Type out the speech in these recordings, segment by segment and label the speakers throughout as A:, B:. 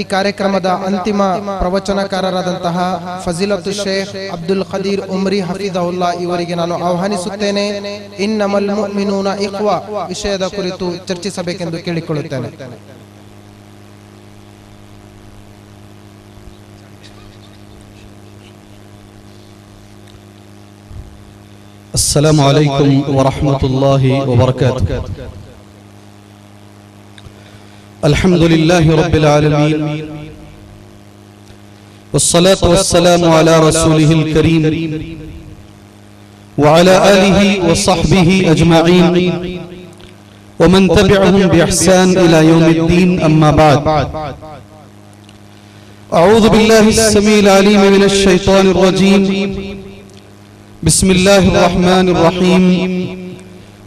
A: ಈ ಕಾರ್ಯಕ್ರಮದ ಅಂತಿಮ ಪ್ರವಚನಕಾರರಾದಂತಹ ಫಜಿಲತು ಶೇಖ್ ಅಬ್ದುಲ್ ಖದೀರ್ ಉಮ್ರಿ ಹಫಿಜಹುಲ್ಲಾ ಇವರಿಗೆ ನಾನು ಆಹ್ವಾನಿಸುತ್ತೇನೆ. ಇನ್ನಮಲ್ ಮುಅ್ಮಿನೂನ ಇಖ್ವಾ ವಿಷಯದ ಕುರಿತು ಚರ್ಚಿಸಬೇಕೆಂದು ಕೇಳಿಕೊಳ್ಳುತ್ತೇನೆ.
B: अस्सलामु अलैकुम व रहमतुल्लाहि व बरकातुहू। अल्हम्दुलिल्लाहि रब्बिल आलमीन वस्सलातु वस्सलामु अला रसूलिहिल करीम व अला आलिहि व सहबिहि अजमईन व मन तबिअहुम बि इहसान इला यौमिद्दीन, अम्मा बाद। अऊज़ु बिल्लाहिस समीइल अलीम मिनश शैतानिर रजीम। बिस्मिल्लाहिर रहमानिर रहीम।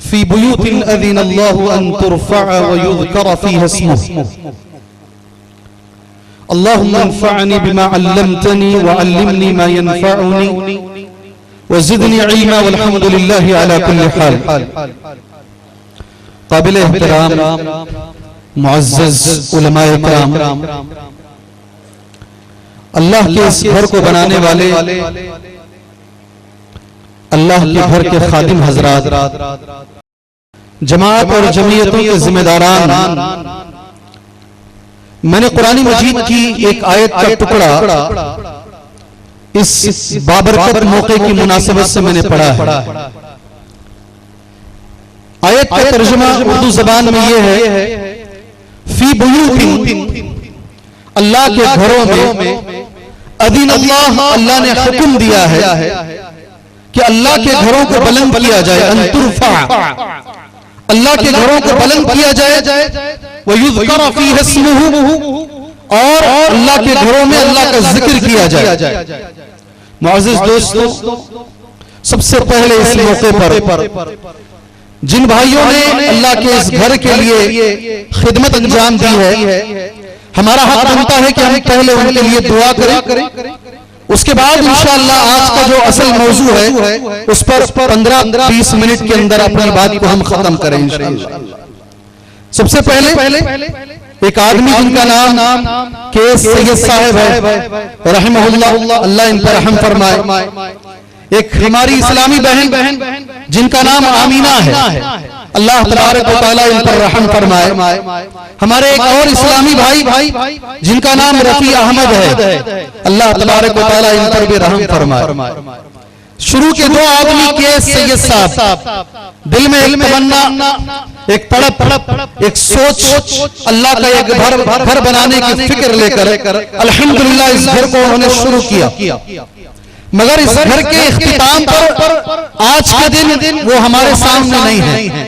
B: फी बुयूतिन अज़िनल्लाहु अन तुरफ़अ व युज़करा फ़ीहा इस्मुहु। अल्लाहुम्मा अन्फ़अनी बिमा अल्लमतनी व अल्लिमनी मा यनफ़अनी व ज़िदनी इल्मा वल्हम्दुलिल्लाहि अला कुल्लि हाल। क़ाबिल एहतराम मुअज़्ज़ज़ उलमाए किराम, अल्लाह के इस घर को बनाने वाले, अल्लाह के घर के खादिम हजरात, जमात और जमीयतों के जिम्मेदारान, मैंने कुरानी मजीद की एक आयत का टुकड़ा इस बाबरकत मौके की मुनासिबत से मैंने पढ़ा है। आयत का तर्जुमा उर्दू जबान में यह है, फी बुयूतिन, अल्लाह के घरों में, अज़िनल्लाह, अल्लाह ने हुक्म दिया है कि अल्लाह के घरों को बुलंद किया जाए, अन तुरफ़अ, अल्लाह के घरों को बुलंद किया जाए, व युज़करा फ़ीहा इस्मुहु, और अल्लाह के घरों में अल्लाह का जिक्र किया जाए। मुअज़्ज़िज़ दोस्तों, सबसे पहले इस मौके पर जिन भाइयों ने अल्लाह के इस घर के लिए खिदमत अंजाम दी है, हमारा हक बनता है कि हम पहले उनके लिए दुआ करें। उसके बाद इंशाअल्लाह आज का जो असल मौजू है उस पर 15-20 मिनट के अंदर अपनी बात को हम खत्म करें इंशाअल्लाह। सबसे पहले एक आदमी जिनका नाम के सैयद साहब है रहमहुल्लाह, अल्लाह इन पर रहम फरमाए। एक हमारी इस्लामी बहन जिनका नाम आमीना है, अल्लाह तबारक व तआला इन पर रहम फरमाए। हमारे एक और इस्लामी भाई जिनका नाम रफी अहमद है, अल्लाह तबारक व तआला इन पर भी रहम फरमाए। शुरू के दो आदमी के सैयद साहब, दिल में एक तमन्ना, एक तड़प, एक सोच, अल्लाह का एक घर बनाने की फिक्र लेकर अल्हम्दुलिल्लाह इस घर को उन्होंने शुरू किया। मगर इस घर के इख्तिताम पर आज के दिन वो हमारे सामने नहीं है।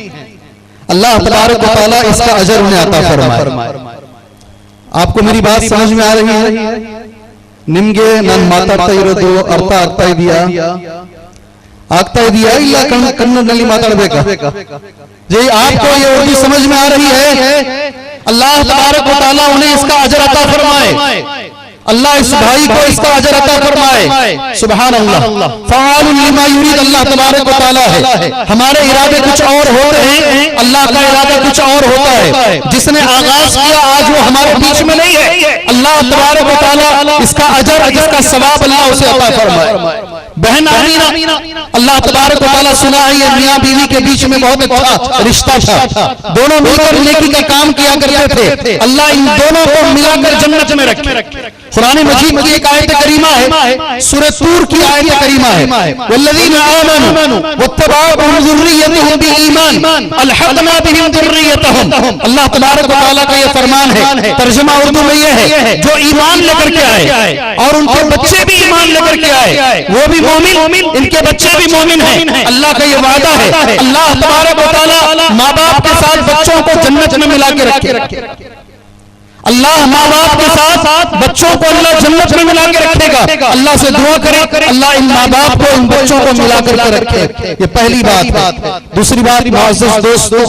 B: अल्लाह तबारक व तआला इसका अजर उन्हें अता फरमाए। आपको मेरी बात समझ में आ रही है? निम्गे नन माताಡ್ತಾ ಇರೋದು ಅರ್ಥ ಆಗ್ತಾ ಇದೆಯಾ? ಆಗ್ತಾ ಇದೆಯಾ? ಇಲ್ಲ ಕನ್ನಡದಲ್ಲಿ ಮಾತಾಡಬೇಕಾ? जी आपको ये उर्दू समझ में आ रही है? अल्लाह तबारक व तआला उन्हें इसका अजर अता फरमाए। अल्लाह इस भाई को इसका अजर अता फरमाए। सुभान अल्लाह। फ़आलुन लिमा युरीद, अल्लाह तबारक व तआला है। हमारे इरादे कुछ और होते हैं, अल्लाह का इरादा कुछ और होता है। जिसने आगाज किया आज वो हमारे बीच में नहीं है। अल्लाह तबारक व तआला इसका अजर, इसका सवाब अल्लाह उसे अता फरमाए। बहन आमीना, अल्लाह तबारक व तआला सुना है ये मियां बीवी के बीच में बहुत अच्छा रिश्ता था, दोनों मिलकर नेकी का काम किया करते थे। अल्लाह इन दोनों को मिलाकर जन्नत में रखे। कुरान मजीद की एक आयत करीमा है, सूरह तूर की आयत करीमा है, वल्लज़ीना आमनू वत्तबअहुम ज़ुर्रिय्यतुहुम बिईमान अलहक़ना बिहिम ज़ुर्रिय्यतहुम। अल्लाह तबारक व तआला का ये फरमान है, तर्जुमा उर्दू में ये है, जो ईमान लेकर के आए और उनके बच्चे भी ईमान लेकर के आए, वो भी मोमिन, इनके बच्चे भी मोमिन हैं। अल्लाह का ये वादा है। अल्लाह तबारक व तआला माँ बाप के साथ बच्चों को जन्नत में मिला के रखे। अल्लाह माँ बाप के साथ बच्चों को अल्लाह जन्नत में मिला के रखेगा। अल्लाह से दुआ करें, अल्लाह इन माँ बाप को, इन बच्चों को मिला करके रखे। ये पहली बात है। दूसरी बात, मुअज़्ज़िज़ दोस्तों,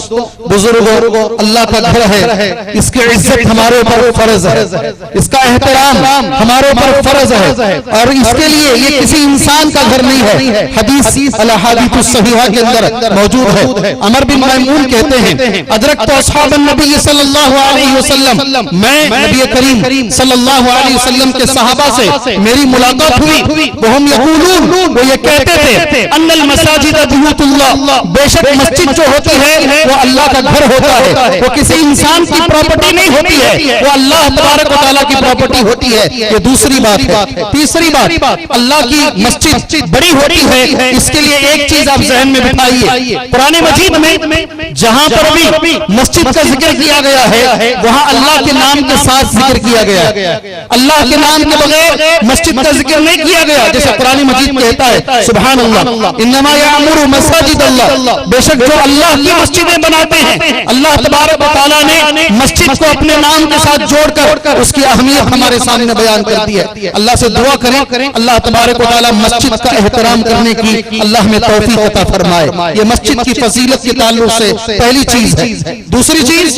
B: बुजुर्गों, अल्लाह का घर है, इसकी इज्जत हमारे ऊपर फर्ज है, इसका एहतराम हमारे ऊपर फर्ज है। और इसके लिए ये किसी इंसान का घर नहीं है। हदीस अल-अहादीस सहीहा के अंदर मौजूद है। अमर बिन मैमून कहते हैं, अदरकतु अस्हाबन नबी सल्लल्लाहु अलैहि वसल्लम, मैं नबी करीम सल्लल्लाहु अलैहि वसल्लम के सहाबा से मेरी मुलाकात हुई, वो हम यकूलून, वो ये कहते थे अन्नल मसाजिद बुयूतुल्लाह, बेशक मस्जिद जो होती है वो अल्लाह का घर होता है, वो किसी इंसान की प्रॉपर्टी नहीं होती है, वो अल्लाह तबारक व तआला की प्रॉपर्टी होती है। ये दूसरी बात है। तीसरी बात, अल्लाह की मस्जिद बड़ी होती है, इसके लिए एक चीज आप जहन में बिठाइए, कुरान मजीद में जहां पर भी मस्जिद का जिक्र किया गया है वहां अल्लाह के नाम के साथ जिक्र किया गया, अल्लाह के नाम के बगैर मस्जिद का जिक्र नहीं किया गया। जैसे कुरान मजीद कहता है सुभान अल्लाह इन्नमा यामुरु मसाजिद अल्लाह, बेशक जो अल्लाह की मस्जिदें बनाते हैं, अल्लाह तबारक व तआला ने मस्जिद को अपने नाम के साथ जोड़कर उसकी अहमियत हमारे सामने बयान कर दी है। अल्लाह से दुआ करें अल्लाह तबारक व तआला मस्जिद का एहतराम करने की अल्लाह में तौफीक अता फरमाए। ये मस्जिद की फजीलत के ताल्लुक से पहली चीज है। दूसरी चीज,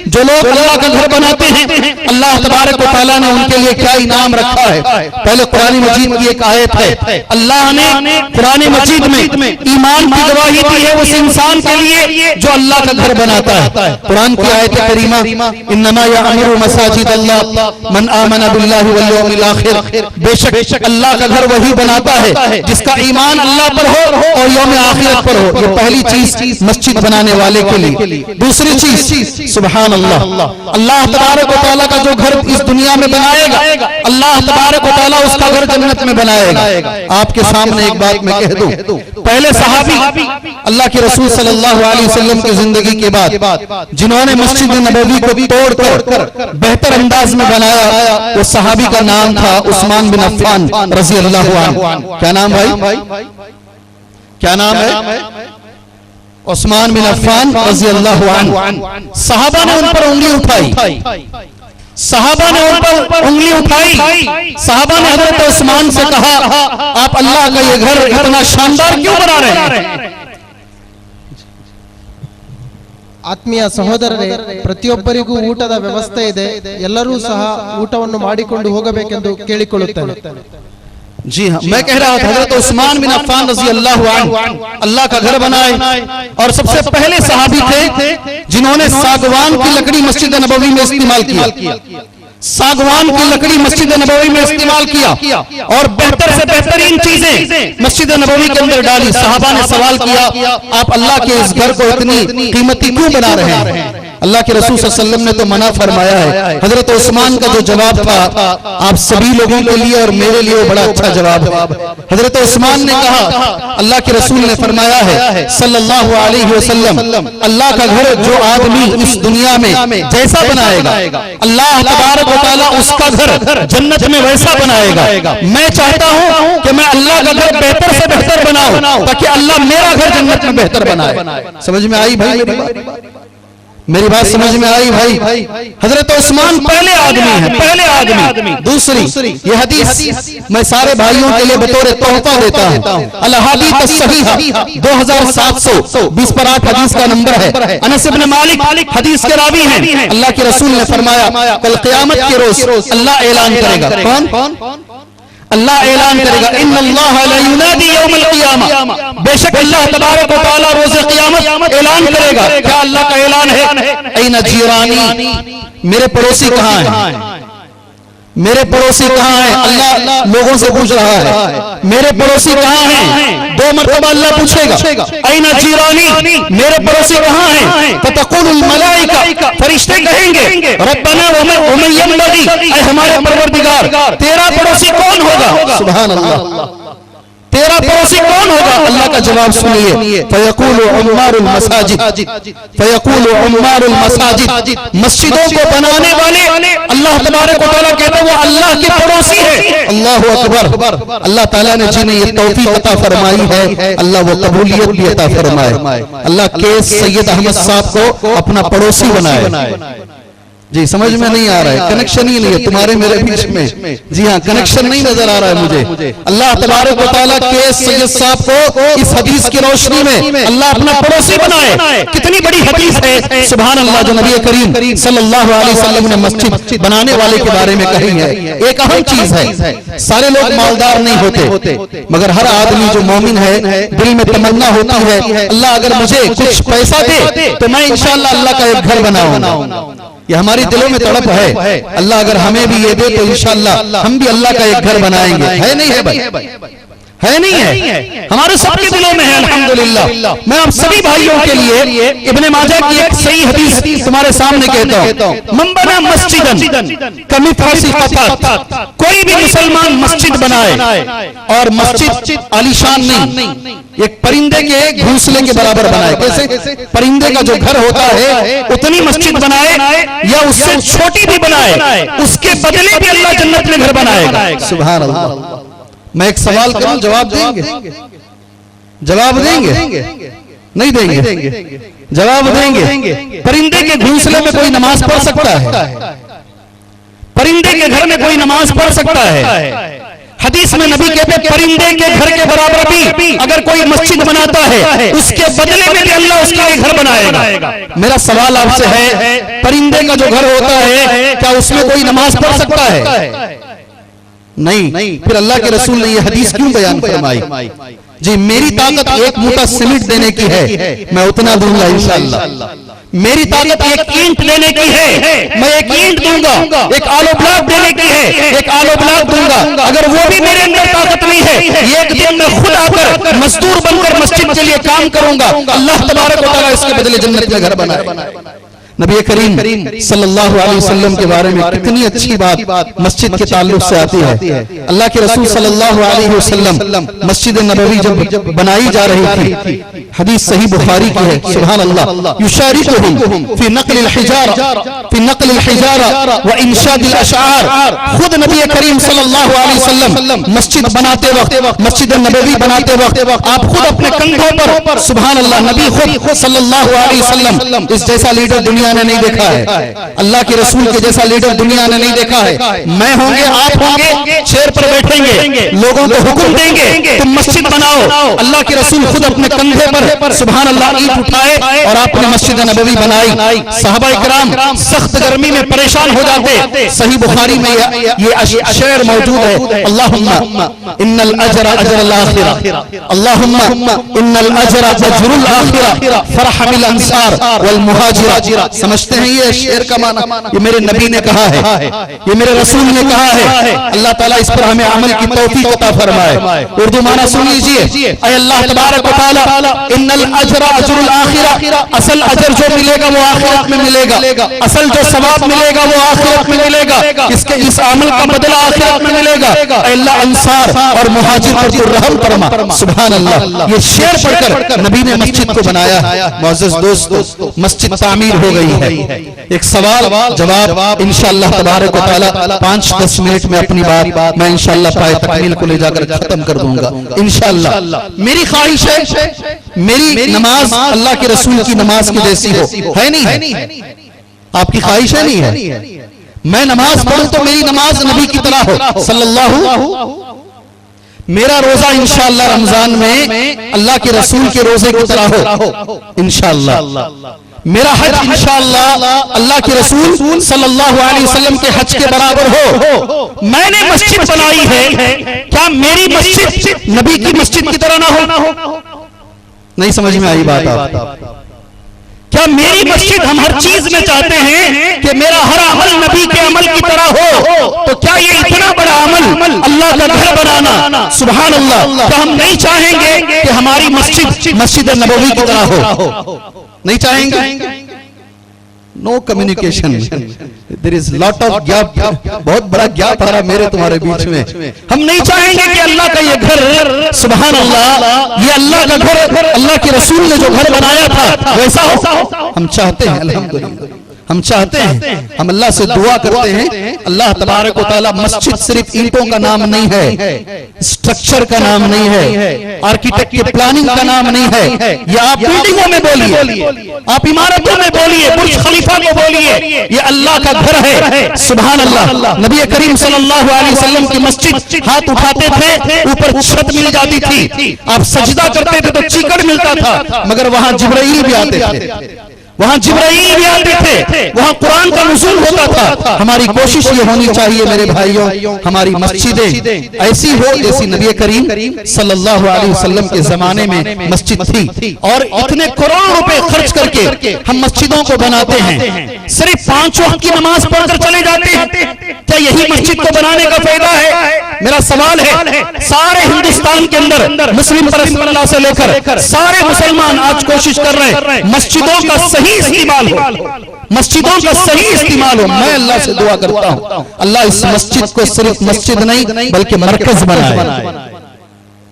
B: जो लोग अल्लाह का घर बनाते हैं अल्लाह तबारक व तआला ने उनके लिए क्या इनाम रखा है। पहले कुरान मजीद की एक आयत है, अल्लाह ने कुरान मजीद में ईमान की गवाही दी है उस इंसान के लिए जो अल्लाह का घर बनाता है। कुरान की आयत करीमा इन्नमा यामुरु मसाजिद अल्लाह मन आमना बिल्लाहि वल यौमिल आखिर, बेशक अल्लाह का घर वही बनाता है जिसका ईमान अल्लाह पर हो और यौम आखिरत पर हो। ये पहली चीज मस्जिद बनाने वाले के लिए। दूसरी चीज सुभान अल्लाह, अल्लाह तबारक व तआला का जो घर इस दुनिया में बनाएगा अल्लाह तबारक व तआला उसका घर जन्नत में बनाएगा। आपके सामने एक बात मैं कह दूं, पहले सहाबी अल्लाह के रसूल सल्लल्लाहु अलैहि वसल्लम की जिंदगी के बाद जिन्होंने मस्जिद नबवी को तोड़कर बेहतर अंदाज में बनाया वो सहाबी का नाम था उस्मान बिन अफ़्फ़ान रज़ी अल्लाहु अन्हु। क्या नाम भाई, क्या नाम है? उस्मान बिन अफ़्फ़ान रज़ी अल्लाहु अन्हु। सहाबा ने उन पर उंगली उठाई, सहाबा ने उन पर उंगली उठाई, सहाबा ने हज़रत उस्मान से कहा आप अल्लाह का ये घर इतना शानदार क्यों बना रहे हैं?
A: ಆತ್ಮೀಯ ಸಹೋದರರೇ, ಪ್ರತಿಯೊಬ್ಬರಿಗೂ ಊಟದ ವ್ಯವಸ್ಥೆ ಇದೆ, ಎಲ್ಲರೂ ಸಹ ಊಟವನ್ನು ಮಾಡಿಕೊಂಡು ಹೋಗಬೇಕೆಂದು ಕೇಳಿಕೊಳ್ಳುತ್ತೇನೆ।
B: जी हाँ, मैं कह रहा था हज़रत उस्मान बिन अफ़्फ़ान रज़ी अल्लाहु अन्हु अल्लाह का घर बनाए और सबसे पहले सहाबी थे जिन्होंने सागवान की लकड़ी मस्जिद नबवी में इस्तेमाल किया, सागवान की लकड़ी मस्जिद नबवी में इस्तेमाल किया और बेहतर से बेहतरीन चीजें मस्जिद नबवी के अंदर डाली। सहाबा ने सवाल किया आप अल्लाह के इस घर को इतनी कीमती क्यों बना रहे हैं? अल्लाह के रसूल सल्लल्लाहु अलैहि वसल्लम ने तो मना फरमाया है। हजरत उस्मान का जो जवाब था आप सभी लोगों के लिए और मेरे लिए बड़ा अच्छा जवाब है। हजरत उस्मान ने कहा अल्लाह के रसूल ने फरमाया है सल्लल्लाहु अलैहि वसल्लम, अल्लाह का घर जो आदमी इस दुनिया में जैसा बनाएगा अल्लाह तबारक व तआला उसका घर जन्नत में वैसा बनाएगा। मैं चाहता हूं कि मैं अल्लाह का घर बेहतर से बेहतर बनाऊं ताकि अल्लाह मेरा घर जन्नत में बेहतर बनाए। समझ में आई भाई? मेरी बात समझ में आई भाई? हजरत उस्मान पहले आदमी है, पहले आदमी। दूसरी ये हदीस मैं सारे भाइयों के लिए बतौर तोहफा देता हूं। अल अहादीस अस्सहीहा 2720 पर 8 हदीस का नंबर है। अनस इब्न मालिक हदीस के रावी हैं। अल्लाह के रसूल ने फरमाया कल क़यामत के रोज अल्लाह ऐलान करेगा। कौन? अल्लाह ऐलान करेगा इन्नल्लाह ला युनादी यौमल क़ियामा, बेशक अल्लाह तबारक व तआला रोज़े क़ियामत ऐलान करेगा। क्या अल्लाह का ऐलान है? ऐना जीरानी, मेरे पड़ोसी कहाँ हैं? मेरे पड़ोसी कहाँ हैं? अल्लाह लोगों से पूछ रहा है मेरे पड़ोसी कहाँ हैं? 2 मरतबा अल्लाह पूछेगा ऐना जीरानी, मेरे पड़ोसी कहाँ हैं? फतक़ुलुल मलाइका, फरिश्ते कहेंगे रब्बना व मन यंबगी, ऐ हमारे परवरदिगार तेरा पड़ोसी कौन होगा? सुभान अल्लाह, तेरा पड़ोसी कौन होगा? अल्लाह का जवाब सुनिए फयक़ूलु उम्मारुल मसाजिद, फयक़ूलु उम्मारुल मसाजिद, मस्जिदों को बनाने वाले अल्लाह तबारक व तआला कहते हैं वो अल्लाह के पड़ोसी है। अल्लाहु अकबर। अल्लाह ताला ने जिन्हें ये तौफीक अता फरमाई है अल्लाह वो कबूलियत भी अता फरमाए। अल्लाह के सैयद अहमद साहब को अपना पड़ोसी बनाए। जी समझ में नहीं आ रहा है, कनेक्शन ही नहीं है तुम्हारे मेरे बीच में। जी हाँ, कनेक्शन नहीं नजर आ रहा है मुझे। अल्लाह तबारक व तआला के सैयद साहब को इस हदीस की रोशनी में अल्लाह अपना पड़ोसी बनाए। कितनी बड़ी हदीस है सुभान अल्लाह, जो नबी करीम सल्लल्लाहु अलैहि वसल्लम ने मस्जिद बनाने वाले के बारे में कही है। एक अहम चीज है, सारे लोग मालदार नहीं होते मगर हर आदमी जो मोमिन है दिल में तमन्ना होती है अल्लाह अगर मुझे कुछ पैसा दे तो मैं इंशाअल्लाह अल्लाह का एक घर बनाऊंगा। ये हमारी दिलों में तड़प है। अल्लाह अगर हमें भी ये दे तो इंशाअल्लाह हम भी अल्लाह का एक घर बनाएंगे। है नहीं है भाई? है नहीं है? हमारे सबके दिलों में है अल्हम्दुलिल्लाह। मैं आप सभी भाइयों के लिए इब्ने माजा की एक सही हदीस तुम्हारे सामने कहता हूं। मन बना मस्जिदन कमिथासी क़तात, कोई भी मुसलमान मस्जिद बनाए और मस्जिद आलीशान नहीं, एक परिंदे के घोंसले के बराबर बनाए। कैसे? परिंदे का जो घर होता है उतनी मस्जिद बनाए या उससे छोटी भी बनाए, उसके बदले भी अल्लाह जन्नत में घर बनाएगा। सुभान अल्लाह। मैं एक सवाल करूं, जवाब देंगे? जवाब देंगे? नहीं देंगे? जवाब देंगे? परिंदे के घोंसले में कोई नमाज पढ़ सकता है? परिंदे के घर में कोई नमाज पढ़ सकता है? हदीस में नबी कहते परिंदे के घर के बराबर भी अगर कोई मस्जिद बनाता है उसके बदले में भी अल्लाह उसके लिए घर बनाएगा। मेरा सवाल आपसे है, परिंदे का जो घर होता है क्या उसमें कोई नमाज पढ़ सकता है? नहीं। फिर अल्लाह के रसूल ने ये हदीस क्यों बयान फरमाई? जी, मेरी ताकत एक मूठा सीमेंट देने की है, मैं उतना दूंगा इंशाअल्लाह। मेरी ताकत एक ईंट लेने की है, मैं एक ईंट दूंगा। एक आलो ब्लॉक देने की है, एक आलो ब्लॉक दूंगा। अगर वो भी मेरे अंदर ताकत नहीं है, एक दिन मैं खुद आकर मजदूर बनकर मस्जिद के लिए काम करूंगा। अल्लाह तबारक व तआला इसके बदले जन्नत में घर बनाए। नबी करीम सल्लल्लाहु अलैहि वसल्लम के बारे में कितनी अच्छी बात मस्जिद के ताल्लुक से आती है। अल्लाह के रसूल सल्लल्लाहु अलैहि वसल्लम मस्जिद नबवी जब बनाई जा रही थी, हदीस सही बुखारी की है, सुभान अल्लाह, युशारिकुहुम फी नक़ल अल-हिजारा व इंशाद अल-अशआर। खुद नबी करीम सल्लल्लाहु अलैहि वसल्लम मस्जिद बनाते वक्त, मस्जिद नबवी बनाते वक्त आप खुद अपने कंधों पर, सुभान अल्लाह, नबी खुद सल्लल्लाहु अलैहि वसल्लम, इस जैसा लीडर दुनिया ने नहीं देखा है, अल्लाह के रसूल के जैसा लीडर दुनिया ने नहीं देखा है। मैं होंगे, आप होंगे, चेयर पर बैठेंगे, लोगों को हुक्म देंगे तुम मस्जिद बनाओ। अल्लाह के रसूल खुद अपने कंधे पर सुभान अल्लाह ईंट उठाए और आपने मस्जिद नबवी बनाई। सहाबा इकराम सख्त गर्मी में परेशान हो जाते। सही बुखारी में ये शेर मौजूद है, अल्लाहुम्मा इन्नल अजरा अजरुल आखिरा, अल्लाहुम्मा इन्नल अजरा अजरुल आखिरा फरहमिल अंसार वल मुहाजिरा। समझते हैं ये शेर का माना? ये मेरे नबी ने कहा है, ये मेरे रसूल ने कहा है। अल्लाह ताला इस पर हमें अमल की तौफीक अता फरमाए। उर्दू माना सुन लीजिए, ऐ अल्लाह तबारक व तआला इन्नल अजरा अजरुल आखिरा, असल अजर जो मिलेगा वो आखिरत में मिलेगा, असल जो सवाब मिलेगा वो आखिरत में मिलेगा, इसके इस अमल का बदला आखिरत में मिलेगा। ऐ अल्लाह अंसार और मुहाजिर पर रहम फरमा। सुभान अल्लाह। ये शेर पढ़कर नबी ने मस्जिद को बनाया। मुअज़्ज़िज़ दोस्तों, मस्जिद तामीर हो गई है। एक सवाल जवाब इंशाअल्लाह तबारक व तआला 5-10 मिनट में अपनी बात मैं इंशाअल्लाह पाए तकमील को ले जाकर खत्म कर दूंगा इंशाअल्लाह। मेरी ख्वाहिश है मेरी नमाज अल्लाह के रसूल की नमाज की जैसी हो, है नहीं है? आपकी ख्वाहिश है नहीं है? मैं नमाज पढ़ूं तो मेरी नमाज नबी की तरह हो सल्लल्लाहु। मेरा रोजा इंशाअल्लाह रमजान में अल्लाह के रसूल के रोजे की तरह हो इंशाअल्लाह। मेरा हज इंशाअल्लाह अल्लाह के रसूल सल्लल्लाहु अलैहि वसल्लम के हज के बराबर हो। मैंने मस्जिद बनाई है, क्या मेरी मस्जिद नबी की मस्जिद की तरह ना हो? नहीं समझ में आई बात आप? क्या मेरी मस्जिद, हम हर चीज में चाहते हैं कि मेरा हर अमल नबी के अमल की तरह हो, तो क्या ये इतना बड़ा अमल अल्लाह का घर बनाना, सुभान अल्लाह, क्या हम नहीं चाहेंगे कि हमारी मस्जिद नबवी की तरह हो? नहीं चाहेंगे? No communication, there is lot of gap, बहुत बड़ा गैप आ रहा मेरे तुम्हारे बीच में। हम नहीं चाहेंगे कि अल्लाह का ये घर, सुभान अल्लाह, ये अल्लाह का घर, अल्लाह के रसूल ने जो घर बनाया था वैसा हो। हम चाहते हैं, अल्हम्दुलिल्लाह हम चाहते हैं, हम अल्लाह से दुआ करते हैं। अल्लाह तबारक व तआला, मस्जिद सिर्फ ईंटों का नाम नहीं है, स्ट्रक्चर का नाम नहीं है, आर्किटेक्ट की प्लानिंग का नाम नहीं है। ये आप बिल्डिंगों में बोलिए, आप इमारतों में बोलिए, बुर्ज खलीफा को बोलिए, ये अल्लाह का घर है। सुभान अल्लाह। नबी करीम सल्लल्लाहु अलैहि वसल्लम की मस्जिद, हाथ उठाते थे ऊपर छत मिल जाती थी, आप सजदा करते थे तो चीकड़ मिलता था, मगर वहां जिब्राइल भी आते थे। वहां जिब्राईल भी आते थे, वहां कुरान का नुज़ूल होता था। हमारी कोशिश ये होनी चाहिए मेरे भाइयों, हमारी मस्जिदें ऐसी हो जैसी नबी करीम सल्लल्लाहु अलैहि वसल्लम के जमाने में मस्जिद थी। और इतने करोड़ रुपए खर्च करके हम मस्जिदों को बनाते हैं, सिर्फ 5 वक्त की नमाज पढ़कर चले जाते हैं। क्या यही मस्जिद को बनाने का फायदा है? मेरा सवाल है, सारे हिंदुस्तान के अंदर मुस्लिम परस्परता से लेकर सारे मुसलमान आज कोशिश कर रहे हैं मस्जिदों का सही इस्तेमाल हो, मस्जिदों का सही इस्तेमाल हो। मैं अल्लाह से दुआ करता हूं, अल्लाह इस मस्जिद को सिर्फ मस्जिद नहीं बल्कि मरकज बनाए।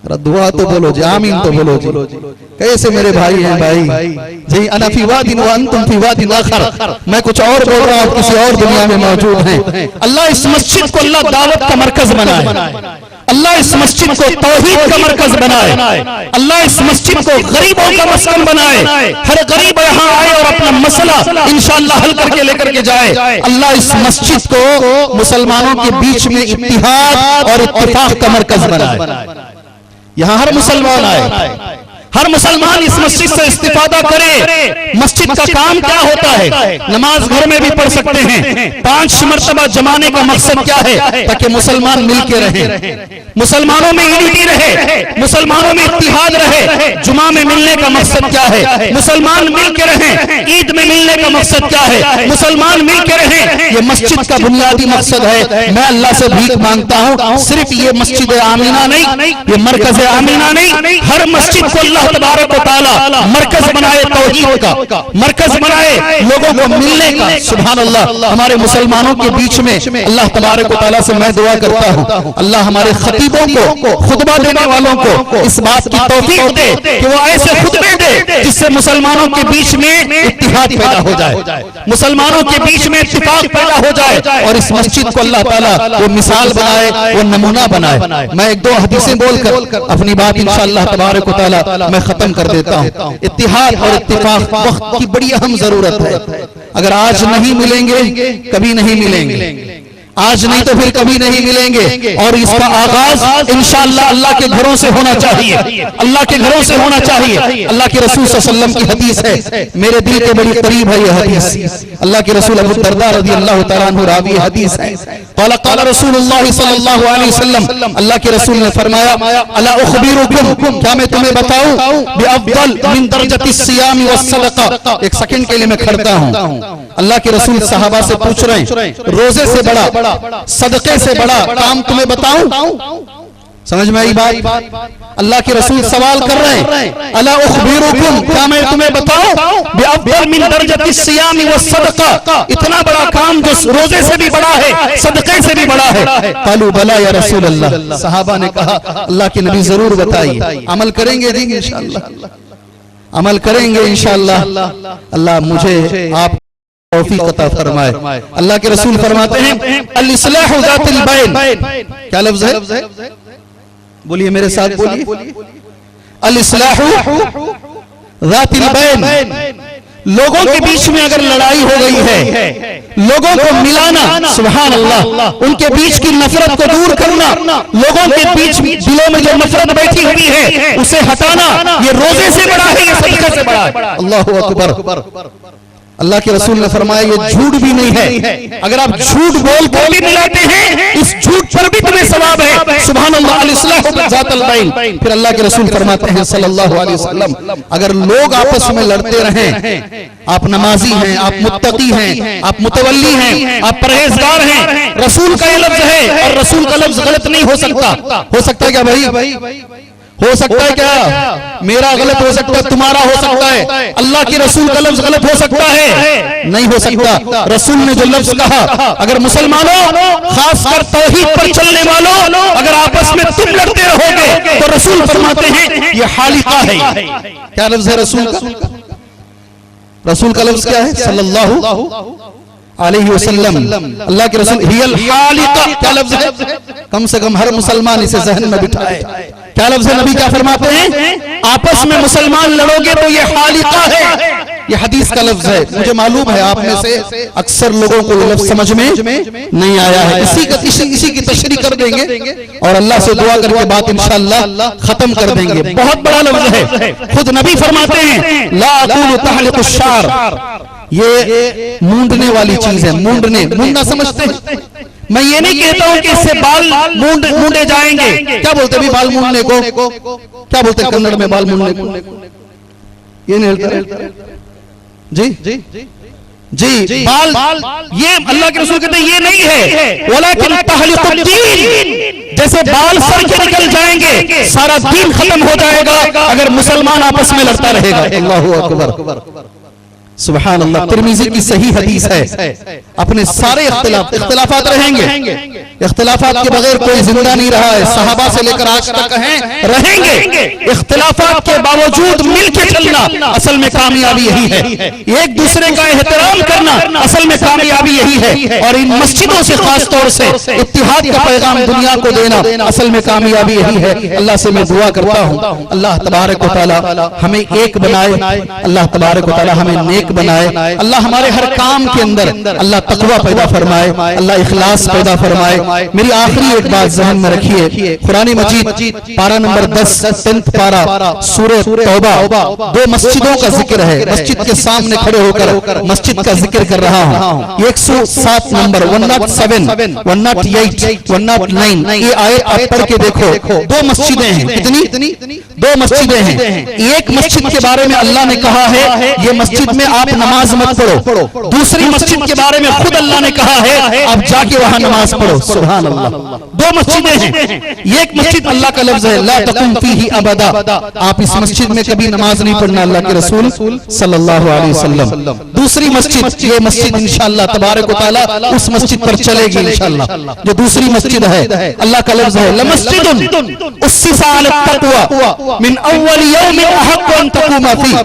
B: दुआ तो बोलो जी, आमीन तो बोलो जी। कैसे मेरे भाई हैं भाई जी, अना फी वादिन व अंतुम फी वादिन आखर। मैं कुछ और बोल रहा हूं, किसी और दुनिया में मौजूद हैं। अल्लाह इस मस्जिद को अल्लाह दावत का मरकज बनाए, अल्लाह इस मस्जिद को तौहीद का मरकज बनाए, अल्लाह इस मस्जिद को गरीबों का मस्कन बनाए। हर गरीब यहाँ आए और अपना मसला इंशाअल्लाह हल करके लेकर के जाए। अल्लाह इस मस्जिद को मुसलमानों के बीच में इत्तिहाद और इत्तिफाक का मरकज बनाए। यहाँ हर मुसलमान आए, हर मुसलमान इस मस्जिद से इस्तिफादा करे। मस्जिद का काम क्या होता है? नमाज घर में भी पढ़ सकते हैं। 5 मरतबा जमाने का मकसद क्या है? ताकि मुसलमान मिलके रहें, मुसलमानों में यूनिटी रहे, मुसलमानों में इत्तिहाद रहे। जुमा में मिलने का मकसद क्या है? मुसलमान मिलके रहें। ईद में मिलने का मकसद क्या है? मुसलमान मिलके रहें। ये मस्जिद का बुनियादी मकसद है। मैं अल्लाह से भीख मांगता हूँ, सिर्फ ये मस्जिद आमीना नहीं, ये मरकज आमीना नहीं, हर मस्जिद को अल्लाह तबारक व तआला मरकज बनाए, तौहीद का मरकज बनाए, लोगों को मिलने का। सुभान अल्लाह। हमारे मुसलमानों के बीच में अल्लाह तबारक व तआला से मैं दुआ करता हूँ, अल्लाह हमारे खतीबों को, खुतबा देने वालों को इस बात की तौफीक दे कि वो ऐसे खुतबे दे जिससे मुसलमानों के बीच में इत्तिहाद पैदा हो जाए, मुसलमानों के बीच में इत्तिफाक पैदा हो जाए। और इस मस्जिद को अल्लाह ताला वो मिसाल बनाए, वो नमूना बनाए। मैं 1-2 हदीसें बोलकर अपनी बात इंशाअल्लाह तबारक व तआला मैं खत्म कर देता हूं। इत्तिहाद और इत्तिफाक वक्त की बड़ी अहम जरूरत है। अगर आज नहीं मिलेंगे कभी नहीं मिलेंगे, आज नहीं तो फिर कभी नहीं मिलेंगे। और इसका आगाज इंशाअल्लाह अल्लाह के घरों से होना चाहिए, अल्लाह के घरों से होना चाहिए। अल्लाह के रसूल सल्लल्लाहु अलैहि वसल्लम की हदीस है, मेरे दिल के बड़ी करीब है यह हदीस। अल्लाह के रसूल अबू दरदा रज़ियल्लाहु तआला अन्हु रावी हदीस है। क़ाला क़ाला रसूलुल्लाह सल्लल्लाहु अलैहि वसल्लम, अल्लाह के रसूल ने फरमाया, अला उख़बिरुकुम, क्या मैं तुम्हें बताऊं बिअफ़ज़ल मिन दरजति सियाम व सदका। एक सेकंड के लिए मैं खड़ता हूं। अल्लाह के रसूल सहाबा से पूछ रहे हैं, रोजे से बड़ा, सदके से बड़ा काम तुम्हें बताऊं? समझ में आई बात? अल्लाह के रसूल सवाल कर रहे हैं, अला उख़बिरुकुम, क्या मैं तुम्हें बताऊं बिअफ़ज़ल मिन दरजति सियाम व सदका। इतना बड़ा काम जो रोजे से भी बड़ा है, सदके से भी बड़ा है। क़ालू बला या रसूल अल्लाह। सहाबा ने कहा, अल्लाह के नबी जरूर बताइए। अमल करेंगे जी इंशाअल्लाह, अमल करेंगे इंशाअल्लाह। अल्लाह मुझे आप तौफीक अता फरमाए। अल्लाह के रसूल फरमाते हैं, अल इस्लाहु ज़ातिल बैन। क्या लफ्ज़ है? बोलिए मेरे साथ, बोलिए, अल इस्लाहु ज़ातिल बैन। लोगों के बीच में अगर लड़ाई हो गई है, लोगों को मिलाना, सुभान अल्लाह, उनके बीच की नफरत को दूर करना, लोगों के बीच दिलों में जो नफरत बैठी हुई है उसे हटाना, ये रोजे से बड़ा है, ये सदके से बड़ा है। अल्लाहु अकबर। अल्लाह के रसूल ने फरमाया, ये झूठ भी नहीं है। अगर आप झूठ बोल कर भी मिलाते हैं, इस झूठ पर भी तुम्हें सवाब है। सुभान अल्लाह। अल इस्लाहु ज़ातिल बैन। फिर अल्लाह के रसूल फरमाते हैं सल्लल्लाहु अलैहि वसल्लम, अगर लोग आपस में लड़ते रहें, आप नमाजी हैं, आप मुत्तकी हैं, आप मुतवल्ली हैं, आप परहेजगार हैं, रसूल का ये लफ्ज है और रसूल का लफ्ज गलत नहीं हो सकता। हो सकता है क्या भाई? हो सकता है क्या? मेरा गलत हो सकता है, तुम्हारा हो सकता है, अल्लाह के रसूल का लफ्ज गलत हो सकता है? नहीं हो सकता। रसूल ने जो लफ्ज कहा, अगर मुसलमानों, खासकर तौहीद पर चलने वालों, अगर आपस में तुम लड़ते रहोगे तो रसूल फरमाते हैं ये हालिका है। क्या लफ्ज है रसूल का? रसूल का लफ्ज क्या है? सल्लल्लाहु अलैहि वसल्लम। अल्लाह के रसूल हियल हालिका। क्या लफ्ज है? कम से कम हर मुसलमान इसे जहन में बिठाए। क्या लफ्ज है? नबी क्या फरमाते हैं? आपस में मुसलमान लड़ोगे तो ये हालिका है। ये हदीस का लफ्ज है। मुझे मालूम है आप में से अक्सर लोगों को ये लफ्ज समझ में नहीं आया है। इसी की तशरीह कर देंगे और अल्लाह से दुआ करके बात इंशाअल्लाह खत्म कर देंगे। बहुत बड़ा लफ्ज है, खुद नबी फरमाते हैं ला अक़ूलु तहलिक़ुश शार, ये मूंडने वाली चीज है। मूंडना समझते हैं? मैं ये नहीं कहता हूं कि इससे बाल मूंडे जाएंगे। क्या बोलते हैं बाल मूंडने को? क्या बोलते हैं कन्नड़ में बाल मूंडने को? ये नहीं बोलते जी बाल, ये अल्लाह के रसूल कहते हैं ये नहीं है। वलाकिन तहलिक़ुद्दीन, जैसे बाल सर के निकल जाएंगे सारा दीन खत्म हो जाएगा अगर मुसलमान आपस में लड़ता रहेगा। अल्लाहू अकबर, सुभान अल्लाह। तिरमिज़ी की सही हदीस है। अपने सारे इख्तिलाफात रहेंगे, इख्तिलाफात के बगैर कोई जिंदा नहीं रहा है। सहाबा से लेकर आज तक हैं, रहेंगे। इख्तिलाफात के बावजूद मिलकर चलना असल में कामयाबी यही है। एक दूसरे का एहतराम करना असल में कामयाबी यही है। और इन मस्जिदों से खास तौर से इत्तिहाद का पैगाम दुनिया को देना असल में कामयाबी यही है। अल्लाह से मैं दुआ करता हूँ अल्लाह तबारक व तआला हमें एक बनाए, अल्लाह तबारक व तआला हमें नेक बनाए, अल्लाह हमारे हर काम के अंदर अल्लाह तकवा पैदा फरमाए, अल्लाह इखलास पैदा फरमाए। मेरी आखिरी एक बात ज़हन में रखिए, कुरान मजीद पारा नंबर 10 10th पारा सूरह तौबा, दो मस्जिदों का जिक्र है। मस्जिद के सामने खड़े होकर मस्जिद का जिक्र कर रहा हूँ। 107 नंबर 107 108 109 ये आयत आप पढ़ के देखो। दो मस्जिदें हैं, कितनी? दो मस्जिदें हैं। एक मस्जिद के बारे में अल्लाह ने कहा है ये मस्जिद में आप नमाज मत पढ़ो। दूसरी मस्जिद के बारे में खुद अल्लाह ने कहा है आप जाके वहां नमाज पढ़ो। सुभान अल्लाह। दो मस्जिदें हैं। एक मस्जिद अल्लाह का लफ्ज है ला तकुम फीही अबदा, आप इस मस्जिद में कभी नमाज नहीं पढ़ना, अल्लाह के रसूल सल्लल्लाहु अलैहि वसल्लम। दूसरी मस्जिद, ये मस्जिद इंशाअल्लाह तबारक व तआला उस मस्जिद पर चलेगी इंशाअल्लाह। जो दूसरी मस्जिद है अल्लाह का लफ्ज है लमस्जिदुन उस्सिसा अला तक़वा मिन अव्वल यौमिन अहक़्क़ु अन तक़ूमा फीह,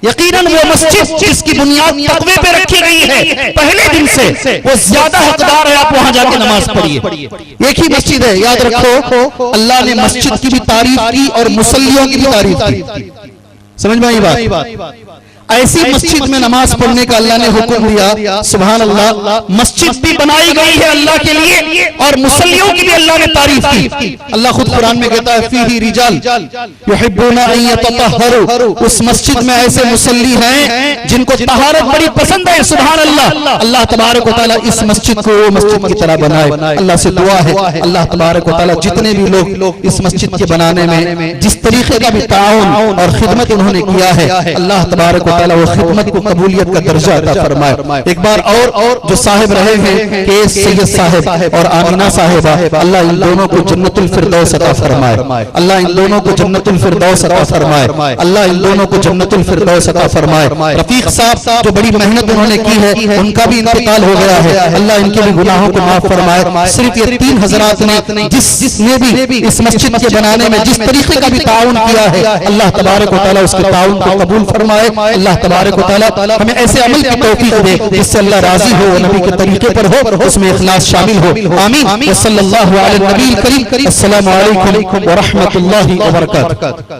B: यकीनन वो मस्जिद जिसकी बुनियाद तक़वे पे रखी गई है पहले दिन से, वो ज्यादा हकदार है आप वहां जाके नमाज पढ़िए। एक ही मस्जिद है, याद रखो अल्लाह ने मस्जिद की भी तारीफ की और मुसल्लियों की भी तारीफ की। समझ में आई बात? ऐसी मस्जिद में नमाज पढ़ने का अल्लाह ने हुक्म दिया। सुभान अल्लाह। मस्जिद भी बनाई गई है अल्लाह के लिए और मुसल्लियों की भी अल्लाह ने तारीफ की। अल्लाह खुद कुरान में कहता है फीही रिजाल युहिब्बूना अन यततहहरू, उस मस्जिद में ऐसे मुसल्ली हैं जिनको तहारत बड़ी पसंद है। सुभान अल्लाह। अल्लाह तबारक व तआला इस मस्जिद को वो मस्जिद की तरह बनाए। अल्लाह से दुआ है अल्लाह तबारक व तआला जितने भी लोग इस मस्जिद के बनाने में जिस तरीके का भी ताउन और खिदमत उन्होंने किया है अल्लाह तबारक ताला वो खिदमत को कबूलियत का दर्जा अता फरमाए। एक बार और जो साहिब रहे हैं के सैयद साहिब और आमिना साहिबा, अल्लाह इन दोनों को जन्नतुल फिरदौस अता फरमाए। अल्लाह इन दोनों को जन्नतुल फिरदौस अता फरमाए। अल्लाह इन दोनों को जन्नतुल फिरदौस अता फरमाए। रफीक साहब जो बड़ी मेहनत उन्होंने की है उनका भी इंतकाल हो गया है, अल्लाह इनके भी गुनाहों को माफ फरमाए। सिर्फ ये 3 हजरात ने जिसने भी इस मस्जिद के बनाने में जिस तरीके का भी ताउन किया है अल्लाह तबारक व तआला उसके ताउन को कबूल फरमाए। अल्लाह तबारक व तआला हमें ऐसे अमल की तौफीक दे जिससे अल्लाह राजी हो, नबी के तरीके पर हो, उसमें इखलास शामिल हो। आमीन। सल्लल्लाहु अलैहि नबी करीम। अस्सलामु अलैकुम व रहमतुल्लाहि व बरकातहू।